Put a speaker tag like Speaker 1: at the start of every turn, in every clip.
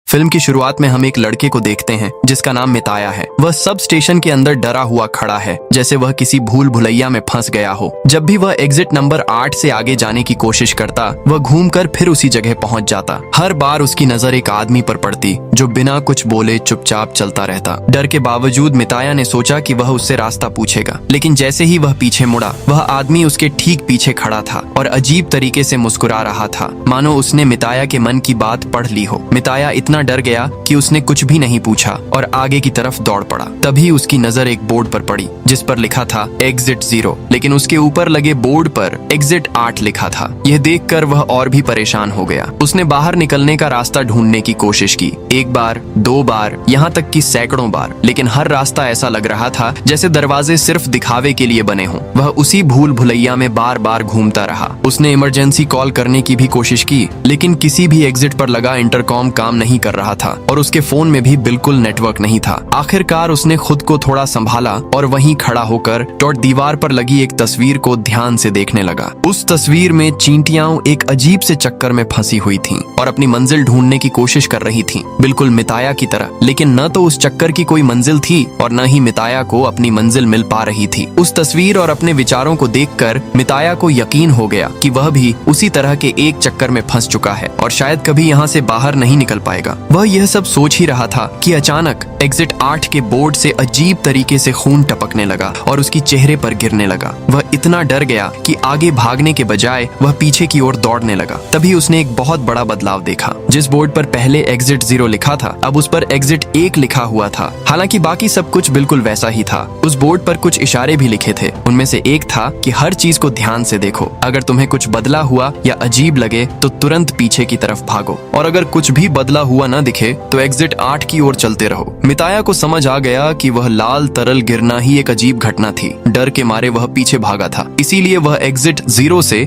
Speaker 1: Film की शुरुआत में हम एक लड़के को देखते हैं जिसका नाम मिताया है। वह सब स्टेशन के अंदर डरा हुआ खड़ा है, जैसे वह किसी भूल भुलैया में फंस गया हो। जब भी वह एग्जिट नंबर 8 से आगे जाने की कोशिश करता, वह घूमकर फिर उसी जगह पहुंच जाता। हर बार उसकी नजर एक आदमी पर पड़ती जो बिना कुछ बोले चुपचाप चलता रहता। डर के बावजूद मिताया ने सोचा कि वह उससे रास्ता पूछेगा, लेकिन जैसे ही वह पीछे मुड़ा, वह आदमी उसके ठीक पीछे खड़ा था और अजीब तरीके से मुस्कुरा रहा था, मानो उसने मिताया के मन की बात पढ़ ली हो। मिताया इतना डर गया कि उसने कुछ भी नहीं पूछा और आगे की तरफ दौड़ पड़ा। तभी उसकी नजर एक बोर्ड पर पड़ी जिस पर लिखा था एग्जिट 0, लेकिन उसके ऊपर लगे बोर्ड पर एग्जिट 8 लिखा था। यह देखकर वह और भी परेशान हो गया। उसने बाहर निकलने का रास्ता ढूंढने की कोशिश की, एक बार, 2 बार, यहाँ तक कि सैकड़ों बार, लेकिन हर रास्ता ऐसा लग रहा था जैसे दरवाजे सिर्फ दिखावे के लिए बने हों। वह उसी भूल भुलैया में बार बार घूमता रहा। उसने इमरजेंसी कॉल करने की भी कोशिश की, लेकिन किसी भी एग्जिट पर लगा इंटरकॉम काम नहीं कर रहा था और उसके फोन में भी बिल्कुल नेटवर्क नहीं था। आखिरकार उसने खुद को थोड़ा संभाला और वहीं खड़ा होकर दीवार पर लगी एक तस्वीर को ध्यान से देखने लगा। उस तस्वीर में चींटियां एक अजीब से चक्कर में फंसी हुई थीं और अपनी मंजिल ढूंढने की कोशिश कर रही थीं, बिल्कुल मिताया की तरह। लेकिन न तो उस चक्कर की कोई मंजिल थी और न ही मिताया को अपनी मंजिल मिल पा रही थी। उस तस्वीर और अपने विचारों को देखकर मिताया को यकीन हो गया कि वह भी उसी तरह के एक चक्कर में फंस चुका है और शायद कभी यहाँ से बाहर नहीं निकल पाएगा। वह यह सब सोच ही रहा था कि अचानक एग्जिट 8 के बोर्ड से अजीब तरीके से खून टपकने लगा और उसकी चेहरे पर गिरने लगा। वह इतना डर गया कि आगे भागने के बजाय वह पीछे की ओर दौड़ने लगा। तभी उसने एक बहुत बड़ा बदलाव देखा। जिस बोर्ड पर पहले एग्जिट 0 लिखा था, अब उस पर एग्जिट 1 लिखा हुआ था। हालांकि बाकी सब कुछ बिल्कुल वैसा ही था। उस बोर्ड पर कुछ इशारे भी लिखे थे। उनमें से एक था कि हर चीज को ध्यान से देखो, अगर तुम्हें कुछ बदला हुआ या अजीब लगे तो तुरंत पीछे की तरफ भागो, और अगर कुछ भी बदला हुआ न दिखे तो एग्जिट 8 की ओर चलते रहो। मिताया को समझ आ गया कि वह लाल तरल गिरना ही एक अजीब घटना थी। डर के मारे वह पीछे भागा था, इसीलिए वह एग्जिट 0 से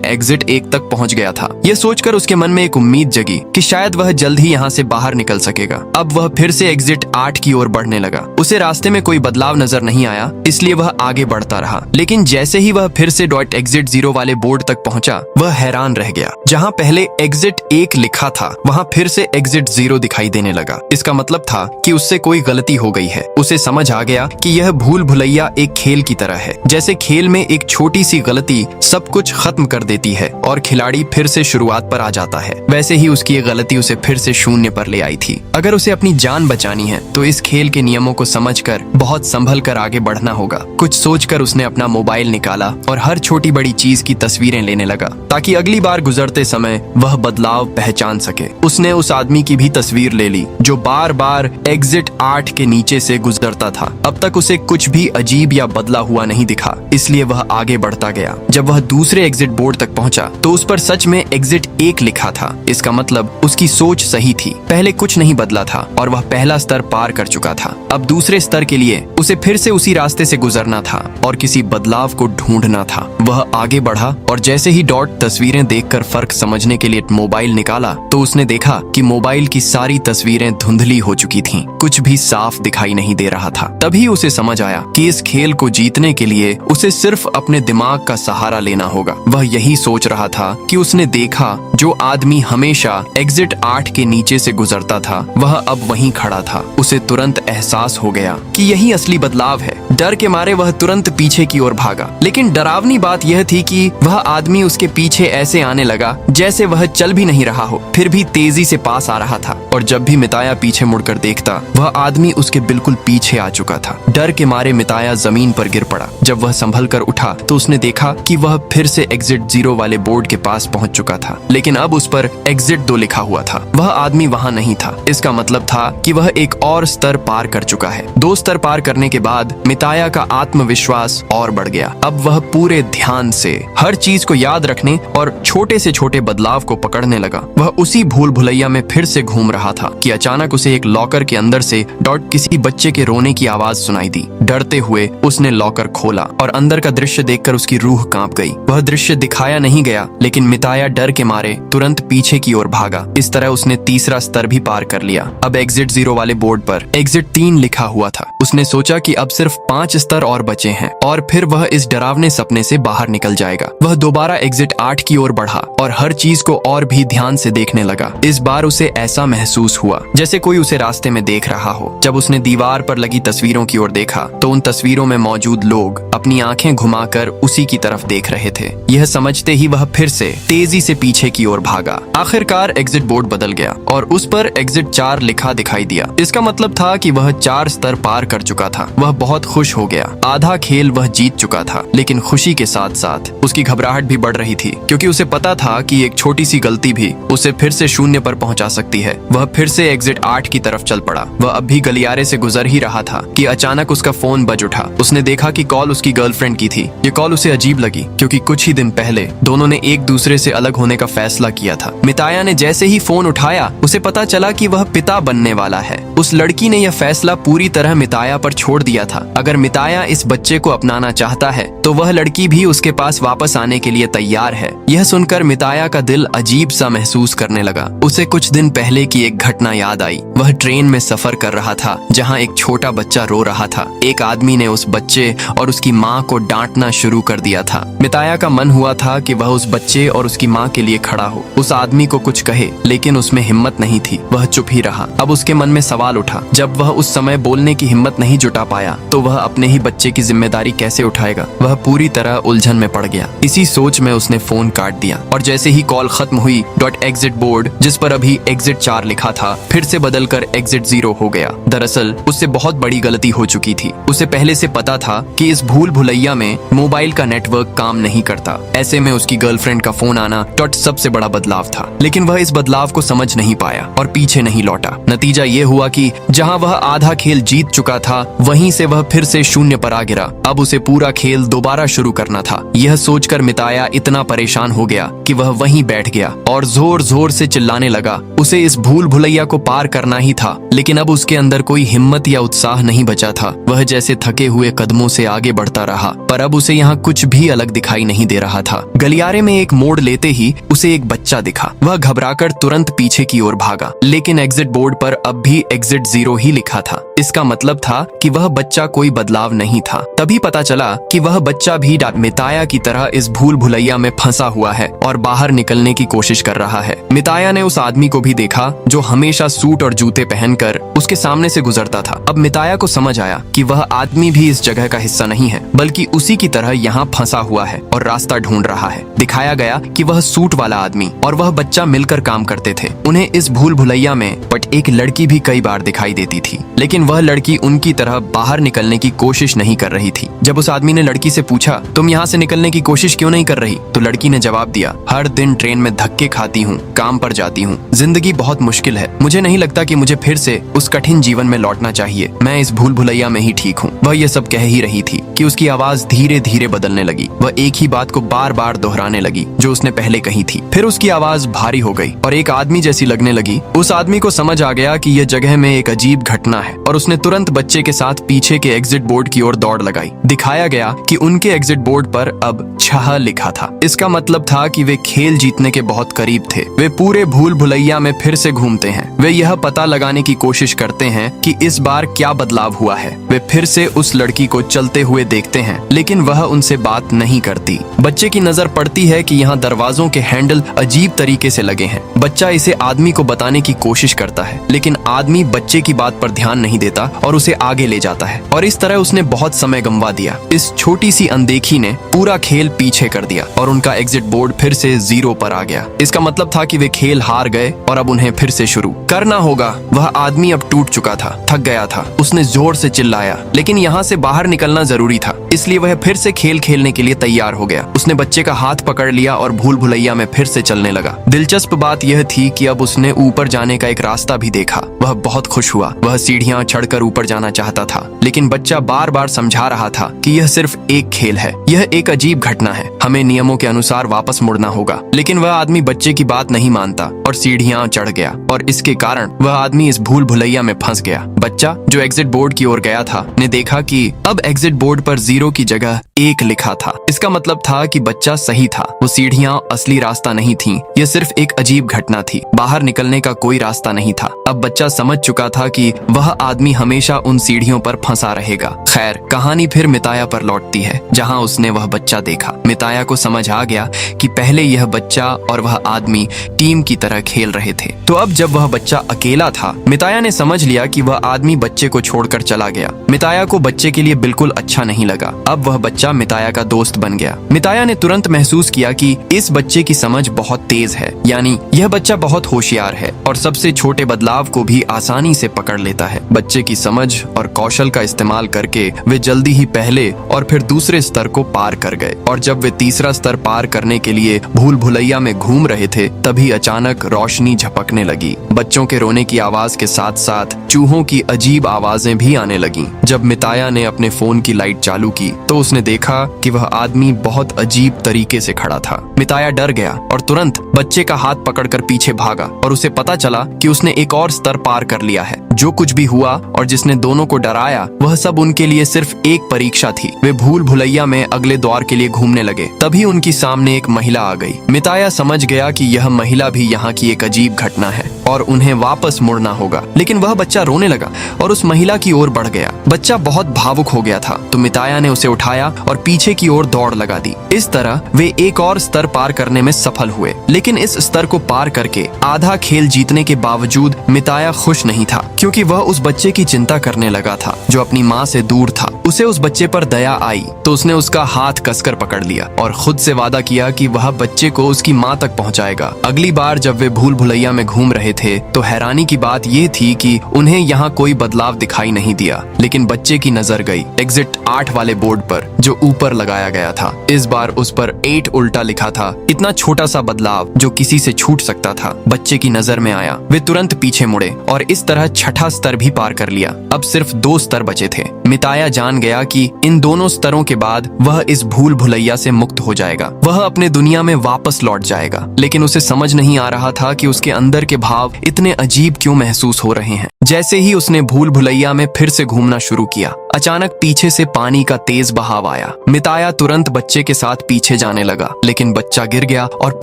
Speaker 1: एग्जिट 1 तक पहुंच गया था। यह सोचकर उसके मन में एक उम्मीद जगी कि शायद वह जल्द ही यहाँ से बाहर निकल सकेगा। अब वह फिर से एग्जिट 8 की ओर बढ़ने लगा। उसे रास्ते में कोई बदलाव नजर नहीं आया, इसलिए वह आगे बढ़ता रहा। लेकिन जैसे ही वह फिर से एग्जिट 0 वाले बोर्ड तक पहुंचा, वह हैरान रह गया। जहाँ पहले एग्जिट 1 लिखा था, वहाँ फिर से एग्जिट 0 दिखाई देने लगा। इसका मतलब था कि उससे कोई गलती हो गई है। उसे समझ आ गया कि यह भूल भुलैया एक खेल की तरह है। जैसे खेल में एक छोटी सी गलती सब कुछ खत्म कर देती है और खिलाड़ी फिर से शुरुआत पर आ जाता है, वैसे ही उसकी ये गलती उसे फिर से शून्य पर ले आई थी। अगर उसे अपनी जान बचानी है तो इस खेल के नियमों को समझकर बहुत संभल कर आगे बढ़ना होगा। कुछ सोचकर उसने अपना मोबाइल निकाला और हर छोटी बड़ी चीज की तस्वीरें लेने लगा, ताकि अगली बार गुजरते समय वह बदलाव पहचान सके। उसने उस आदमी की भी तस्वीर ले ली जो बार बार एग्जिट 8 के नीचे से गुजरता था। अब तक उसे कुछ भी अजीब या बदला हुआ नहीं दिखा, इसलिए वह आगे बढ़ता गया। जब वह दूसरे एग्जिट बोर्ड तक पहुंचा तो उस पर सच में एग्जिट 1 लिखा था। इसका मतलब उसकी सोच सही थी। पहले कुछ नहीं बदला था और वह पहला स्तर पार कर चुका था। अब दूसरे स्तर के लिए उसे फिर से उसी रास्ते से गुजरना था और किसी बदलाव को ढूंढना था। वह आगे बढ़ा और जैसे ही तस्वीरें देखकर फर्क समझने के लिए मोबाइल निकाला तो उसने देखा कि मोबाइल की सारी तस्वीरें धुंधली हो चुकी थीं। कुछ भी साफ दिखाई नहीं दे रहा था। तभी उसे समझ आया कि इस खेल को जीतने के लिए उसे सिर्फ अपने दिमाग का सहारा लेना होगा। वह यही सोच रहा था कि उसने देखा जो आदमी हमेशा एग्जिट 8 के नीचे से गुजरता था, वह अब वहीं खड़ा था। उसे तुरंत एहसास हो गया कि यही असली बदलाव है। डर के मारे वह तुरंत पीछे की ओर भागा, लेकिन डरावनी बात यह थी कि वह आदमी उसके पीछे ऐसे आने लगा जैसे वह चल भी नहीं रहा हो, फिर भी तेजी से पास आ रहा था। और जब भी मिताया पीछे मुड़कर देखता, वह आदमी उसके बिल्कुल पीछे आ चुका था। डर के मारे मिताया जमीन पर गिर पड़ा। जब वह संभल कर उठा तो उसने देखा कि वह फिर से एग्जिट 0 वाले बोर्ड के पास पहुंच चुका था, लेकिन अब उस पर एग्जिट 2 लिखा हुआ था। वह आदमी वहां नहीं था। इसका मतलब था कि वह एक और स्तर पार कर चुका है। 2 स्तर पार करने के बाद मिताया का आत्मविश्वास और बढ़ गया। अब वह पूरे ध्यान से हर चीज को याद रखने और छोटे से छोटे बदलाव को पकड़ने लगा। वह उसी भूल भुलैया में फिर से घूम रहा था कि अचानक उसे एक लॉकर के अंदर से किसी बच्चे के रोने की आवाज सुनाई दी। डरते हुए उसने लॉकर खोला और अंदर का दृश्य देखकर उसकी रूह कांप गई। वह दृश्य दिखाया नहीं गया, लेकिन मिताया डर के मारे तुरंत पीछे की ओर भागा। इस तरह उसने तीसरा स्तर भी पार कर लिया। अब एग्जिट 0 वाले बोर्ड पर एग्जिट 3 लिखा हुआ था। उसने सोचा कि अब सिर्फ 5 स्तर और बचे हैं और फिर वह इस डरावने सपने से बाहर निकल जाएगा। वह दोबारा एग्जिट 8 की ओर बढ़ा और हर चीज को और भी ध्यान से देखने लगा। इस बार उसे ऐसा महसूस हुआ जैसे कोई उसे रास्ते में देख रहा हो। जब उसने दीवार पर लगी तस्वीरों की ओर देखा तो उन तस्वीरों में मौजूद लोग अपनी आंखें घुमाकर उसी की तरफ देख रहे थे। यह समझते ही वह फिर से तेजी से पीछे की ओर भागा। आखिरकार एग्जिट बोर्ड बदल गया और उस पर एग्जिट 4 लिखा दिखाई दिया। इसका मतलब था कि वह 4 स्तर पार कर चुका था। वह बहुत खुश हो गया। आधा खेल वह जीत चुका था, लेकिन खुशी के साथ साथ उसकी घबराहट भी बढ़ रही थी, क्योंकि उसे पता था कि एक छोटी सी गलती भी उसे फिर से शून्य पर पहुंचा सकती है। वह फिर से एग्जिट 8 की तरफ चल पड़ा। वह अब भी गलियारे से गुजर ही रहा था कि अचानक उसका फोन बज उठा। उसने देखा कि कॉल उसकी गर्लफ्रेंड की थी। ये कॉल उसे अजीब लगी, क्योंकि कुछ ही दिन पहले दोनों ने एक दूसरे से अलग होने का फैसला किया था। मिताया ने जैसे ही फोन उठाया उसे पता चला कि वह पिता बनने वाला है। उस लड़की ने यह फैसला पूरी तरह मिताया पर छोड़ दिया था। अगर मिताया इस बच्चे को अपनाना चाहता है तो वह लड़की भी उसके पास वापस आने के लिए तैयार है। यह सुनकर मिताया का दिल अजीब सा महसूस करने लगा। उसे कुछ दिन पहले की एक घटना याद आई। वह ट्रेन में सफर कर रहा था जहां एक छोटा बच्चा रो रहा था। एक आदमी ने उस बच्चे और उसकी माँ को डांटना शुरू कर दिया था। मिताया का मन हुआ था कि वह उस बच्चे और उसकी माँ के लिए खड़ा हो, उस आदमी को कुछ कहे, लेकिन उसमें हिम्मत नहीं थी। वह चुप ही रहा। अब उसके मन में सवाल उठा, जब वह उस समय बोलने की हिम्मत नहीं जुटा पाया तो वह अपने ही बच्चे की जिम्मेदारी कैसे उठाएगा। वह पूरी तरह उलझन में पड़ गया। इसी सोच में उसने फोन काट दिया और जैसे ही कॉल खत्म हुई .exit बोर्ड, जिस पर अभी एग्जिट 4 लिखा था, फिर से बदलकर एग्जिट 0 हो गया। दरअसल उससे बहुत बड़ी गलती हो चुकी थी। उसे पहले से पता था कि इस भूल भुलैया में मोबाइल का नेटवर्क काम नहीं करता। ऐसे में उसकी गर्लफ्रेंड का फोन आना सबसे बड़ा बदलाव था, लेकिन वह इस बदलाव को समझ नहीं पाया और पीछे नहीं लौटा। नतीजा ये हुआ कि जहां वह आधा खेल जीत चुका था, वहीं से वह फिर से शून्य पर आ गिरा। अब उसे पूरा खेल दोबारा शुरू करना था। यह सोचकर मिताया इतना परेशान हो गया कि वह वहीं बैठ गया और जोर जोर से चिल्लाने लगा। उसे इस भूल भुलैया को पार करना ही था, लेकिन अब उसके अंदर कोई हिम्मत या उत्साह नहीं बचा था। वह जैसे थके हुए कदमों से आगे बढ़ता रहा, पर अब उसे यहाँ कुछ भी अलग दिखाई नहीं दे रहा था। गलियारे में एक मोड़ लेते ही उसे एक बच्चा दिखा। वह घबराकर तुरंत पीछे की ओर भागा, लेकिन एग्जिट बोर्ड पर अब भी एग्जिट 0 ही लिखा था। इसका मतलब था कि वह बच्चा कोई बदलाव नहीं था। तभी पता चला कि वह बच्चा भी मिताया की तरह इस भूल भुलैया में फंसा हुआ है और बाहर निकलने की कोशिश कर रहा है। मिताया ने उस आदमी को भी देखा जो हमेशा सूट और जूते पहनकर उसके सामने से गुजरता था। अब मिताया को समझ आया कि वह आदमी भी इस जगह का हिस्सा नहीं है, बल्कि उसी की तरह यहाँ फंसा हुआ है और रास्ता ढूंढ रहा है। दिखाया गया कि वह सूट वाला आदमी और वह बच्चा मिलकर काम करते थे। उन्हें इस भूल भुलैया में एक लड़की भी कई बार दिखाई देती थी, लेकिन वह लड़की उनकी तरह बाहर निकलने की कोशिश नहीं कर रही थी। जब उस आदमी ने लड़की से पूछा, तुम यहाँ से निकलने की कोशिश क्यों नहीं कर रही, तो लड़की ने जवाब दिया, हर दिन ट्रेन में धक्के खाती हूँ, काम पर जाती हूँ, जिंदगी बहुत मुश्किल है, मुझे नहीं लगता कि मुझे फिर से उस कठिन जीवन में लौटना चाहिए, मैं इस भूल भुलैया में ही ठीक हूँ। वह यह सब कह ही रही थी कि उसकी आवाज धीरे धीरे बदलने लगी। वह एक ही बात को बार बार दोहराने लगी जो उसने पहले कही थी। फिर उसकी आवाज भारी हो गई और एक आदमी जैसी लगने लगी। उस आदमी को समझ आ गया कि यह जगह में एक अजीब घटना है और उसने तुरंत बच्चे के साथ पीछे के एग्जिट बोर्ड की ओर दौड़ लगाई। दिखाया गया कि उनके एग्जिट बोर्ड पर अब 6 लिखा था। इसका मतलब था कि वे खेल जीतने के बहुत करीब थे। वे पूरे भूल भुलैया में फिर से घूमते हैं। वे यह पता लगाने की कोशिश करते हैं कि इस बार क्या बदलाव हुआ है। वे फिर से उस लड़की को चलते हुए देखते हैं, लेकिन वह उनसे बात नहीं करती। बच्चे की नजर पड़ती है कि यहाँ दरवाजों के हैंडल अजीब तरीके से लगे हैं। बच्चा इसे आदमी को बताने की कोशिश करता है, लेकिन आदमी बच्चे की बात पर ध्यान नहीं देता और उसे आगे ले जाता है और इस तरह उसने बहुत समय गंवा दिया। इस छोटी सी अनदेखी ने पूरा खेल पीछे कर दिया और उनका एग्जिट बोर्ड फिर से 0 पर आ गया। इसका मतलब था कि वे खेल हार गए और अब उन्हें फिर से शुरू करना होगा। वह आदमी अब टूट चुका था, थक गया था। उसने जोर से चिल्लाया, लेकिन यहाँ से बाहर निकलना जरूरी था, इसलिए वह फिर से खेल खेलने के लिए तैयार हो गया। उसने बच्चे का हाथ पकड़ लिया और भूल भुलैया में फिर से चलने लगा। दिलचस्प बात यह थी कि अब उसने ऊपर जाने का एक रास्ता भी देखा। वह बहुत खुश हुआ। वह सीढ़ियां चढ़कर ऊपर जाना चाहता था, लेकिन बच्चा बार बार समझा रहा था कि यह सिर्फ एक खेल है, यह एक अजीब घटना है, हमें नियमों के अनुसार वापस मुड़ना होगा। लेकिन वह आदमी बच्चे की बात नहीं मानता और सीढ़ियां चढ़ गया और इसके कारण वह आदमी इस भूल भुलैया में फंस गया। बच्चा जो एग्जिट बोर्ड की ओर गया था ने देखा कि अब एग्जिट बोर्ड पर 0 की जगह 1 लिखा था। इसका मतलब था कि बच्चा सही था। वो सीढ़ियां असली रास्ता नहीं थीं, यह सिर्फ एक अजीब घटना थी। बाहर निकलने का कोई रास्ता नहीं था। अब बच्चा समझ चुका था कि वह आदमी हमेशा उन सीढ़ियों पर फंसा रहेगा। खैर, कहानी फिर मिताया पर लौटती है, जहाँ उसने वह बच्चा देखा। मिताया को समझ आ गया कि पहले यह बच्चा और वह आदमी टीम की तरह खेल रहे थे। तो अब जब वह बच्चा अकेला था, मिताया ने समझ लिया कि वह आदमी बच्चे को छोड़कर चला गया। मिताया को बच्चे के लिए बिल्कुल अच्छा नहीं लगा। अब वह बच्चा मिताया का दोस्त बन गया। मिताया ने तुरंत महसूस किया कि इस बच्चे की समझ बहुत तेज है, यानी यह बच्चा बहुत होशियार है और सबसे छोटे बदलाव को भी आसानी से पकड़ लेता है। बच्चे की समझ और कौशल का इस्तेमाल करके वे जल्दी ही पहले और फिर दूसरे स्तर को पार कर गए। और जब वे तीसरा स्तर पार करने के लिए भूल भुलैया में घूम रहे थे, तभी अचानक रोशनी झपकने लगी। बच्चों के रोने की आवाज के साथ साथ चूहों की अजीब आवाजें भी आने लगीं। जब मिताया ने अपने फोन की लाइट चालू की तो उसने देखा कि वह आदमी बहुत अजीब तरीके से खड़ा था। मिताया डर गया और तुरंत बच्चे का हाथ पकड़कर पीछे भागा और उसे पता चला कि उसने एक और स्तर पार कर लिया है। जो कुछ भी हुआ और जिसने दोनों को डराया, वह सब उनके लिए सिर्फ एक परीक्षा थी। वे भूल भुलैया में अगले द्वार के लिए घूमने लगे। तभी उनकी सामने एक महिला आ गई। मिताया समझ गया कि यह महिला भी यहाँ की एक अजीब घटना है और उन्हें वापस मुड़ना होगा। लेकिन वह बच्चा रोने लगा और उस महिला की ओर बढ़ गया। बच्चा बहुत भावुक हो गया था, तो मिताया ने उसे उठाया और पीछे की ओर दौड़ लगा दी। इस तरह वे एक और स्तर पार करने में सफल हुए। लेकिन इस स्तर को पार करके आधा खेल जीतने के बावजूद मिताया खुश नहीं था, क्योंकि वह उस बच्चे की चिंता करने लगा था जो अपनी माँ से दूर था। उसे उस बच्चे पर दया आई तो उसने उसका हाथ कसकर पकड़ लिया और खुद से वादा किया कि वह बच्चे को उसकी माँ तक पहुँचाएगा। अगली बार जब वे भूल भुलैया में घूम रहे थे तो हैरानी की बात यह थी कि उन्हें यहाँ कोई बदलाव दिखाई नहीं दिया। लेकिन बच्चे की नजर गई एग्जिट 8 वाले बोर्ड पर जो ऊपर लगाया गया था। इस बार उस पर 8 उल्टा लिखा था। इतना छोटा सा बदलाव जो किसी से छूट सकता था, बच्चे की नजर में आया। वे तुरंत पीछे मुड़े और इस तरह छठा स्तर भी पार कर लिया। अब सिर्फ 2 स्तर बचे थे। मिताया जान गया कि इन दोनों स्तरों के बाद वह इस भूल भुलैया से मुक्त हो जाएगा। वह अपने दुनिया में वापस लौट जाएगा। लेकिन उसे समझ नहीं आ रहा था कि उसके अंदर के भाव इतने अजीब क्यों महसूस हो रहे हैं। जैसे ही उसने भूल भुलैया में फिर से घूमना शुरू किया, अचानक पीछे से पानी का तेज बहाव आया। मिताया तुरंत बच्चे के साथ पीछे जाने लगा, लेकिन बच्चा गिर गया और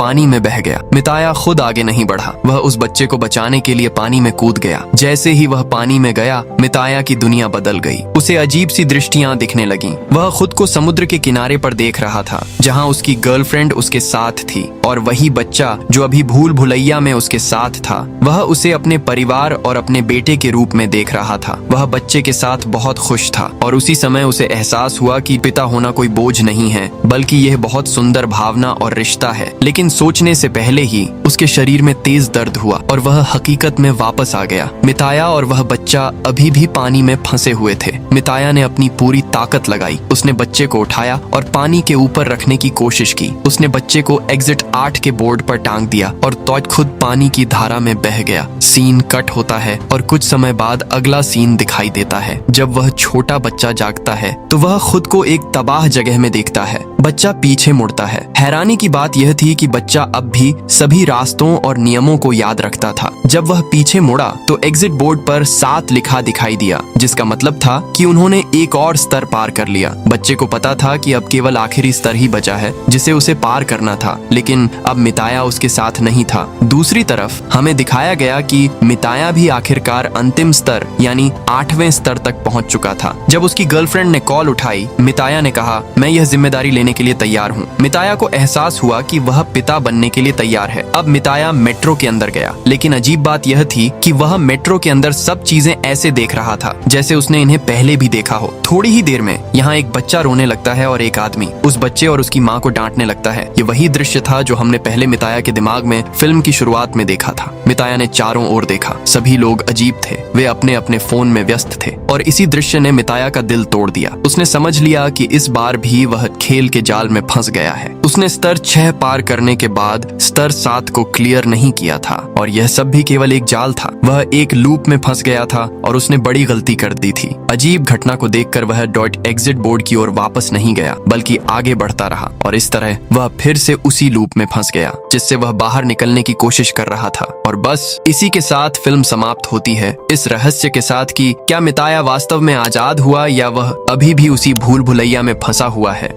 Speaker 1: पानी में बह गया। मिताया खुद आगे नहीं बढ़ा, वह उस बच्चे को बचाने के लिए पानी में कूद गया। जैसे ही वह पानी में गया, मिताया की दुनिया बदल गई। उसे अजीब सी दृष्टियां दिखने लगीं। वह खुद को समुद्र के किनारे पर देख रहा था, जहां उसकी गर्लफ्रेंड उसके साथ थी, और वही बच्चा जो अभी भूल भुलैया में उसके साथ था, वह उसे अपने परिवार और अपने बेटे के रूप में देख रहा था। वह बच्चे के साथ बहुत खुश था और उसी समय उसे एहसास हुआ कि पिता होना कोई बोझ नहीं है, बल्कि यह बहुत सुंदर भावना और रिश्ता है। लेकिन सोचने से पहले ही उसके शरीर में तेज दर्द हुआ और वह हकीकत में वापस आ गया। मिताया और वह बच्चा अभी भी पानी में फंसे हुए थे। मिताया ने अपनी पूरी ताकत लगाई। उसने बच्चे को उठाया और पानी के ऊपर रखने की कोशिश की। उसने बच्चे को एग्जिट 8 के बोर्ड पर टांग दिया और तो खुद पानी की धारा में बह गया। सीन कट होता है और कुछ समय बाद अगला सीन दिखाई देता है। जब वह छोटा बच्चा जागता है तो वह खुद को एक तबाह जगह में देखता है। बच्चा पीछे मुड़ता है। हैरानी की बात यह थी कि बच्चा अब भी सभी रास्तों और नियमों को याद रखता था। जब वह पीछे मुड़ा तो एग्जिट बोर्ड पर 7 लिखा दिखाई दिया, जिसका मतलब था कि उन्होंने एक और स्तर पार कर लिया। बच्चे को पता था कि अब केवल आखिरी स्तर ही बचा है जिसे उसे पार करना था, लेकिन अब मिताया उसके साथ नहीं था। दूसरी तरफ हमें दिखाया गया कि मिताया भी आखिरकार अंतिम स्तर यानी 8वें स्तर तक पहुंच चुका था। जब उसकी गर्लफ्रेंड ने कॉल उठाई, मिताया ने कहा, मैं यह जिम्मेदारी लेने के लिए तैयार हूँ। मिताया को एहसास हुआ कि वह पिता बनने के लिए तैयार है। अब मिताया मेट्रो के अंदर गया, लेकिन अजीब बात यह थी कि वह मेट्रो के अंदर सब चीजें ऐसे देख रहा था जैसे उसने इन्हें पहले भी देखा हो। थोड़ी ही देर में यहाँ एक बच्चा रोने लगता है और एक आदमी उस बच्चे और उसकी माँ को डांटने लगता है। ये वही दृश्य था जो हमने पहले मिताया के दिमाग में फिल्म की शुरुआत में देखा था। मिताया ने चारों ओर देखा। सभी लोग अजीब थे। वे अपने अपने फोन में व्यस्त थे और इसी दृश्य ने मिताया का दिल तोड़ दिया। उसने समझ लिया कि इस बार भी वह खेल के जाल में फंस गया है। उसने स्तर 6 पार करने के बाद स्तर 7 को क्लियर नहीं किया था और यह सब भी केवल एक जाल था। वह एक लूप में फंस गया था और उसने बड़ी गलती कर दी थी। अजीब घटना को देखकर वह एग्जिट बोर्ड की ओर वापस नहीं गया, बल्कि आगे बढ़ता रहा और इस तरह वह फिर से उसी लूप में फंस गया जिससे वह बाहर निकलने की कोशिश कर रहा था। और बस इसी के साथ फिल्म समाप्त होती है, इस रहस्य के साथ कि क्या मिताया वास्तव में आजाद हुआ या वह अभी भी उसी भूल भुलैया में फंसा हुआ है।